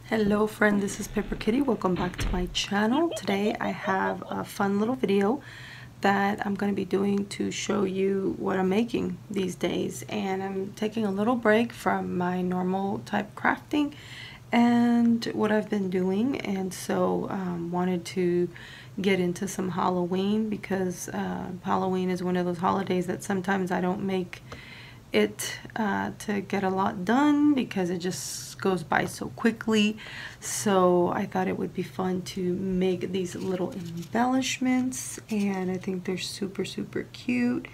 Hello friend, this is Paper Kitty. Welcome back to my channel. Today I have a fun little video that I'm going to be doing to show you what I'm making these days, and I'm taking a little break from my normal type crafting and what I've been doing, and so wanted to get into some Halloween because Halloween is one of those holidays that sometimes I don't make it to get a lot done because it just goes by so quickly. So I thought it would be fun to make these little embellishments, and I think they're super cute.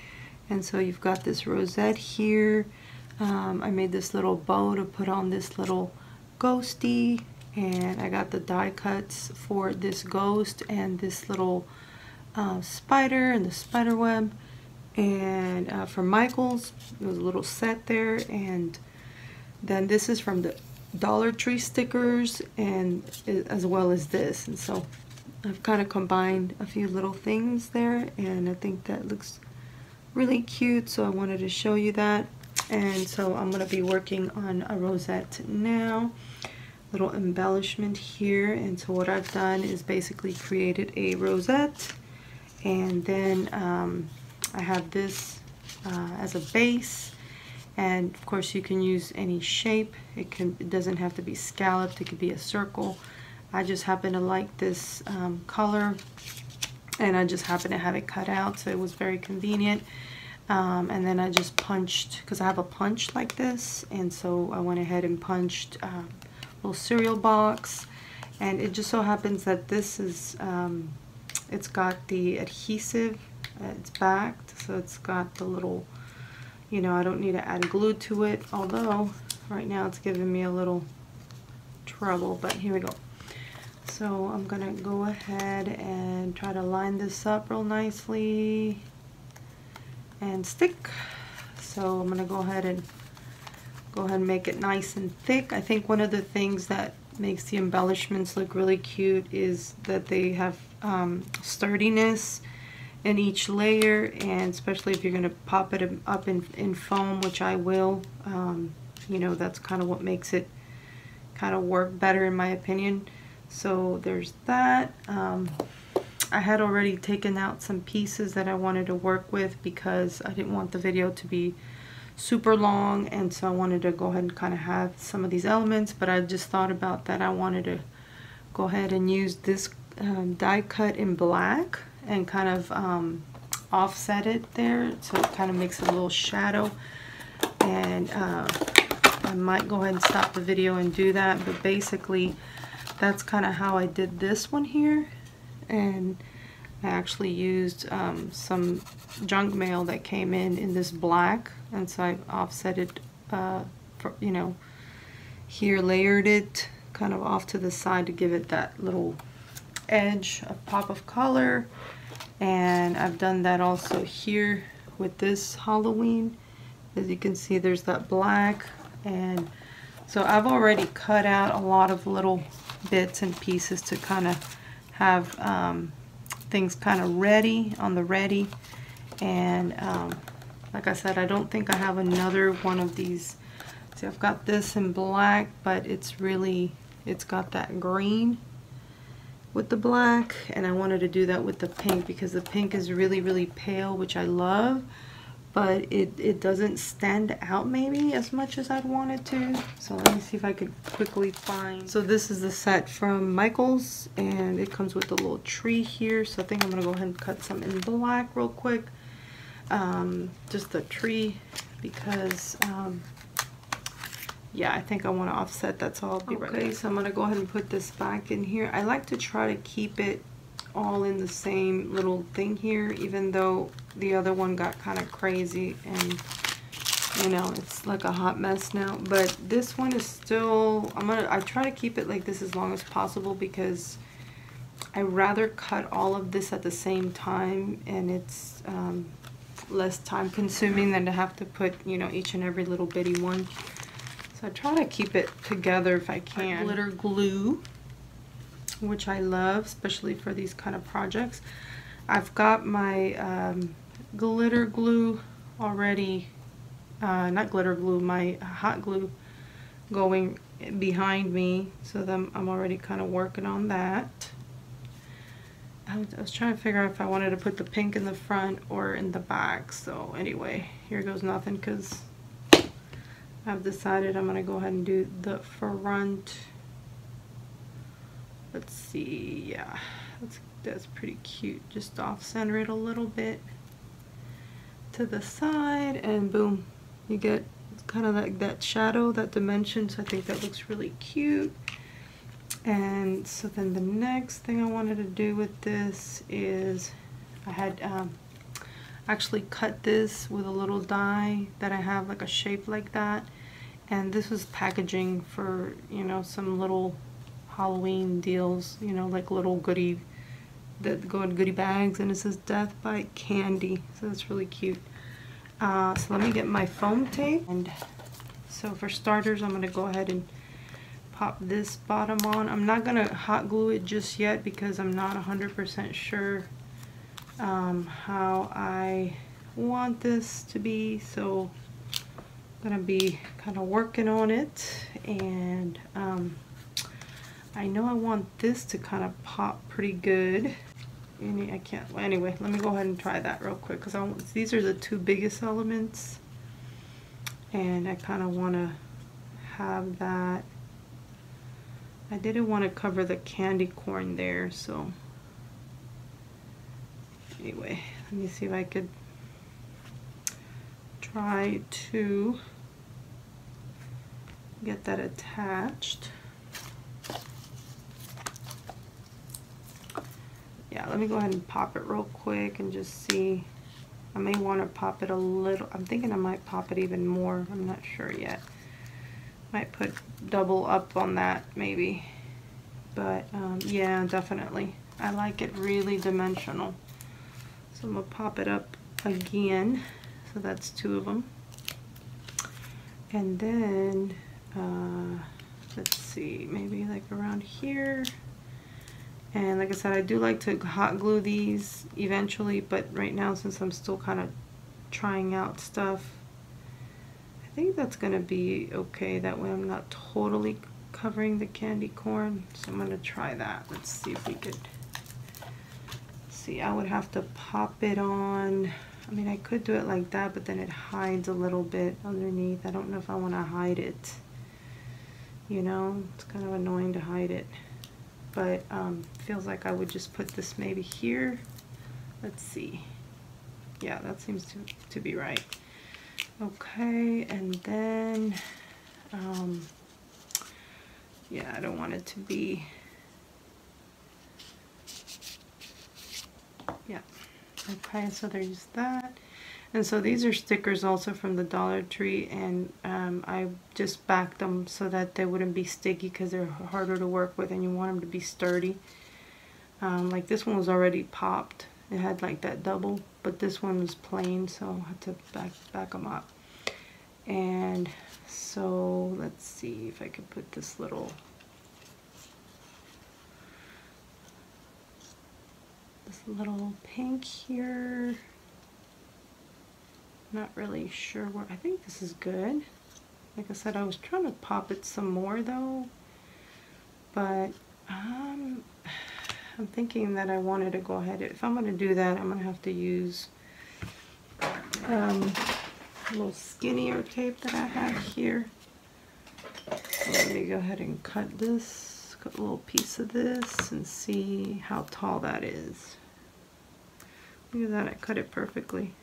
And so you've got this rosette here. I made this little bow to put on this little ghosty, and I got the die cuts for this ghost and this little spider and the spider web. And from Michael's, there was a little set there, and then this is from the Dollar Tree stickers, and as well as this. And so I've kind of combined a few little things there, and I think that looks really cute, so I wanted to show you that. And so I'm going to be working on a rosette now, little embellishment here. And so what I've done is basically created a rosette, and then I have this as a base, and of course you can use any shape. It doesn't have to be scalloped, it could be a circle. I just happen to like this color, and I just happen to have it cut out, so it was very convenient. And then I just punched, because I have a punch like this, and so I went ahead and punched a little cereal box. And it just so happens that this is it's got the adhesive. It's backed, so it's got the little, you know, I don't need to add glue to it, although right now it's giving me a little trouble, but here we go. So I'm gonna go ahead and try to line this up real nicely and stick. So I'm gonna go ahead and make it nice and thick. I think one of the things that makes the embellishments look really cute is that they have sturdiness in each layer, and especially if you're going to pop it up in foam, which I will, you know, that's kind of what makes it kind of work better in my opinion. So there's that. I had already taken out some pieces that I wanted to work with because I didn't want the video to be super long, and so I wanted to go ahead and kind of have some of these elements, but I just thought about that I wanted to go ahead and use this die cut in black and kind of offset it there, so it kind of makes a little shadow. And I might go ahead and stop the video and do that, but basically that's kind of how I did this one here. And I actually used some junk mail that came in this black, and so I offset it, you know, here layered it kind of off to the side to give it that little edge, a pop of color. And I've done that also here with this Halloween. As you can see, there's that black, and so I've already cut out a lot of little bits and pieces to kind of have things kind of ready on the ready. And like I said, I don't think I have another one of these. See, I've got this in black, but it's got that green with the black, and I wanted to do that with the pink because the pink is really pale, which I love, but it doesn't stand out maybe as much as I'd want it to. So let me see if I could quickly find. So this is the set from Michael's, and it comes with a little tree here, so I think I'm gonna go ahead and cut some in black real quick, just the tree, because yeah, I think I want to offset. That's all. I'll be right back. So I'm going to go ahead and put this back in here. I like to try to keep it all in the same little thing here, even though the other one got kind of crazy and, you know, it's like a hot mess now. But this one is still, I try to keep it like this as long as possible because I rather cut all of this at the same time, and it's less time consuming than to have to put, you know, each and every little bitty one. So I try to keep it together if I can. Glitter glue, which I love, especially for these kind of projects. I've got my glitter glue already, not glitter glue, my hot glue going behind me, so then I'm already kind of working on that. I was trying to figure out if I wanted to put the pink in the front or in the back. So anyway, here goes nothing, because I've decided I'm going to go ahead and do the front. Let's see, yeah, that's pretty cute. Just off center it a little bit to the side, and boom, you get kind of like that shadow, that dimension. So I think that looks really cute. And so then the next thing I wanted to do with this is I had actually cut this with a little die that I have, like a shape like that, and this was packaging for, you know, some little Halloween deals, you know, like little goodie that go in goodie bags, and it says Death by Candy, so that's really cute. So let me get my foam tape, and so for starters I'm going to go ahead and pop this bottom on. I'm not going to hot glue it just yet because I'm not 100% sure how I want this to be, so I'm going to be kind of working on it. And I know I want this to kind of pop pretty good. I can't, well, anyway, let me go ahead and try that real quick, because these are the two biggest elements, and I kind of want to have that. I didn't want to cover the candy corn there, so anyway, let me see if I could try to get that attached. Yeah, let me go ahead and pop it real quick and just see. I may want to pop it a little. I'm thinking I might pop it even more. I'm not sure yet. Might put double up on that maybe. But yeah, definitely. I like it really dimensional. So I'm going to pop it up again. So that's two of them. And then, let's see, maybe like around here. And like I said, I do like to hot glue these eventually, but right now, since I'm still kind of trying out stuff, I think that's going to be okay. That way I'm not totally covering the candy corn. So I'm going to try that. Let's see if we could see. I would have to pop it on. I mean, I could do it like that, but then it hides a little bit underneath. I don't know if I want to hide it. You know, it's kind of annoying to hide it. But feels like I would just put this maybe here. Let's see. Yeah, that seems to be right. Okay, and then yeah, I don't want it to be, yeah. Okay, so there's that. And so these are stickers also from the Dollar Tree, and I just backed them so that they wouldn't be sticky, because they're harder to work with and you want them to be sturdy. Like this one was already popped. It had like that double, but this one was plain, so I had to back them up. And so let's see if I could put this little pink here. Not really sure where. I think this is good. Like I said, I was trying to pop it some more though, but I'm thinking that I wanted to go ahead. If I'm going to do that, I'm going to have to use a little skinnier tape that I have here. So let me go ahead and cut this, cut a little piece of this, and see how tall that is. Look at that, I cut it perfectly.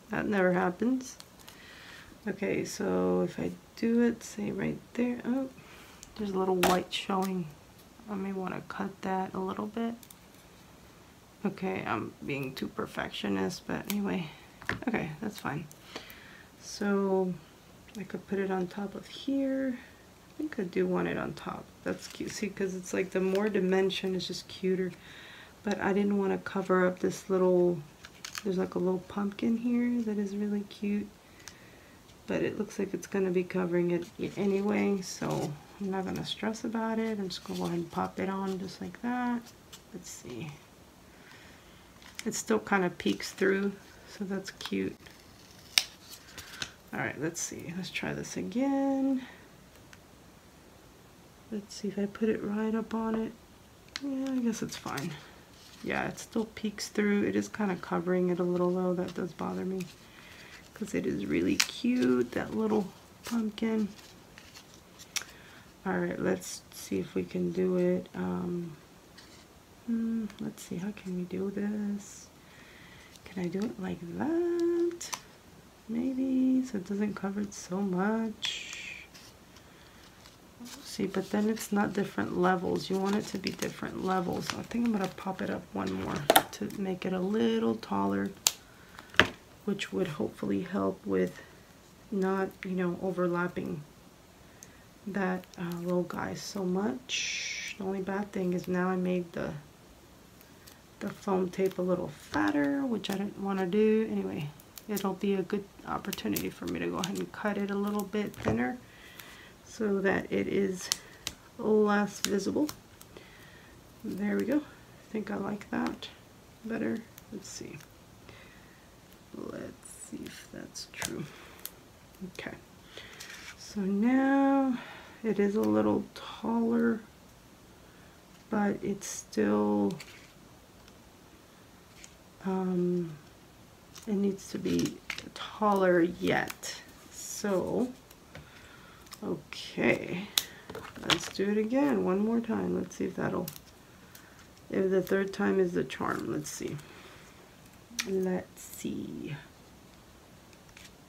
That never happens. Okay, so if I do it, say right there, oh, there's a little white showing. I may want to cut that a little bit. Okay, I'm being too perfectionist, but anyway, okay, that's fine. So I could put it on top of here. I think I do want it on top. That's cute. See, because it's like the more dimension is just cuter. But I didn't want to cover up this little, there's like a little pumpkin here that is really cute. But it looks like it's going to be covering it anyway, so I'm not going to stress about it. I'm just going to go ahead and pop it on just like that. Let's see. It still kind of peeks through, so that's cute. Alright, let's see. Let's try this again. Let's see if I put it right up on it. Yeah, I guess it's fine. Yeah, it still peeks through. It is kind of covering it a little though. That does bother me because it is really cute, that little pumpkin. Alright, let's see if we can do it. Let's see, how can we do this? Can I do it like that? Maybe, so it doesn't cover it so much. See, but then it's not different levels. You want it to be different levels. So I think I'm going to pop it up one more to make it a little taller, which would hopefully help with not, you know, overlapping that little guy so much. The only bad thing is now I made the foam tape a little fatter, which I didn't want to do. Anyway, it'll be a good opportunity for me to go ahead and cut it a little bit thinner so that it is less visible. There we go. I think I like that better. Let's see. Let's see if that's true. Okay. So now it is a little taller, but it's still it needs to be taller yet. So okay, let's do it again one more time. Let's see if that'll, if the third time is the charm. Let's see. Let's see.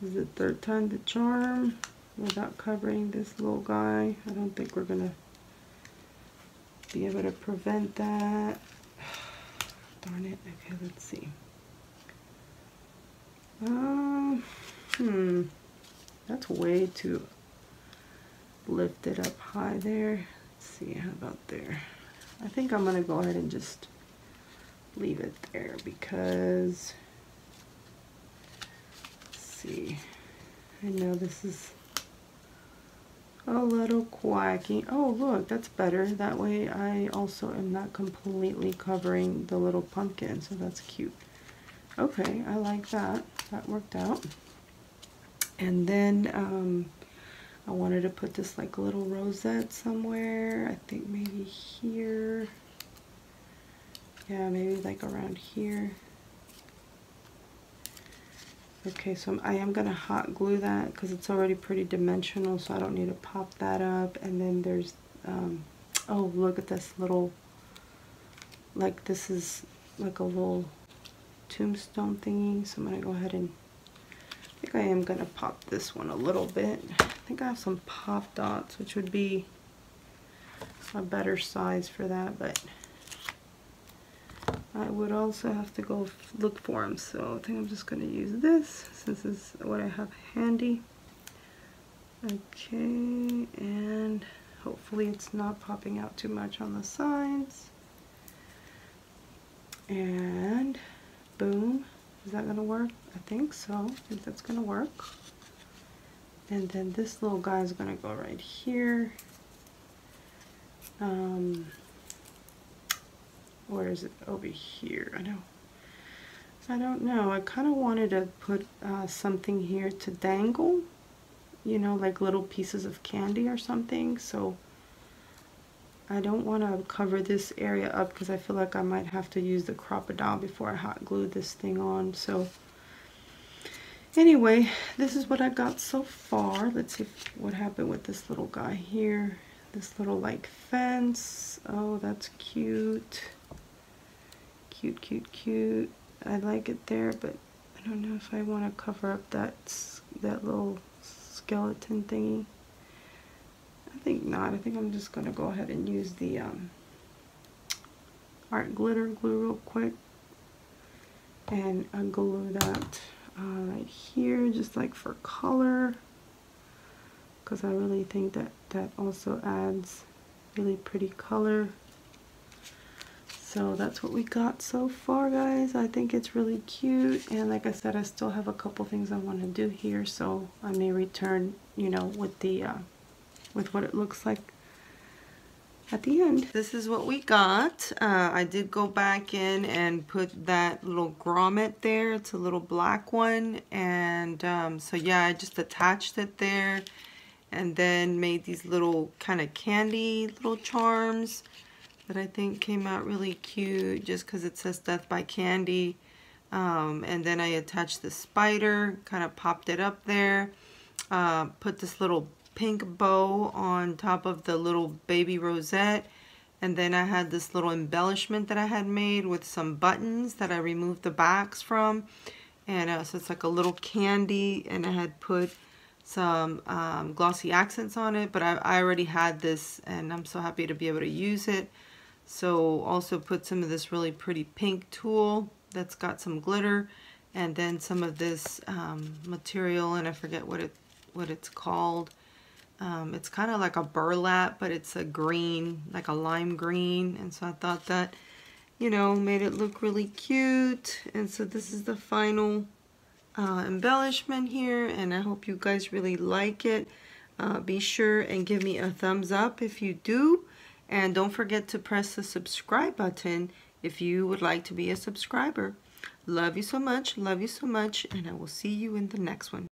Is the third time the charm without covering this little guy? I don't think we're gonna be able to prevent that. Darn it. Okay, let's see. That's way too lifted up high there. Let's see, how about there? I think I'm gonna go ahead and just leave it there because, let's see, I know this is a little quacky. Oh look, that's better. That way I also am not completely covering the little pumpkin, so that's cute. Okay, I like that. That worked out. And then I wanted to put this like little rosette somewhere. I think maybe here. Yeah, maybe like around here. Okay, so I am going to hot glue that because it's already pretty dimensional, so I don't need to pop that up. And then there's, oh, look at this little, like this is like a little tombstone thingy. So I'm going to go ahead and, I think I am going to pop this one a little bit. I think I have some pop dots, which would be a better size for that, but I would also have to go look for them, so I think I'm just going to use this since this is what I have handy. Okay, and hopefully it's not popping out too much on the sides. And boom. Is that going to work? I think so. I think that's going to work. And then this little guy is going to go right here. Where is it? Over here. I don't know. I kind of wanted to put something here to dangle, you know, like little pieces of candy or something. So I don't want to cover this area up because I feel like I might have to use the crocodile before I hot glue this thing on. So anyway, this is what I got so far. Let's see what happened with this little guy here. This little like fence. Oh, that's cute. Cute, cute, cute. I like it there, but I don't know if I want to cover up that little skeleton thingy. I think not. I think I'm just going to go ahead and use the art glitter glue real quick and glue that right here, just like for color, because I really think that that also adds really pretty color. So that's what we got so far, guys. I think it's really cute, and like I said, I still have a couple things I want to do here, so I may return, you know, with the with what it looks like at the end. This is what we got. I did go back in and put that little grommet there. It's a little black one, and so yeah, I just attached it there. and then made these little kind of candy little charms that I think came out really cute just because it says Death by Candy. And then I attached the spider, kind of popped it up there, put this little pink bow on top of the little baby rosette, and then I had this little embellishment that I had made with some buttons that I removed the backs from, and so it's like a little candy, and I had put some glossy accents on it, but I already had this and I'm so happy to be able to use it. So also put some of this really pretty pink tulle that's got some glitter, and then some of this material, and I forget what it's called. It's kind of like a burlap, but it's a green, like a lime green, and so I thought that, you know, made it look really cute. And so this is the final embellishment here, and I hope you guys really like it. Be sure and give me a thumbs up if you do, and don't forget to press the subscribe button if you would like to be a subscriber. Love you so much, and I will see you in the next one.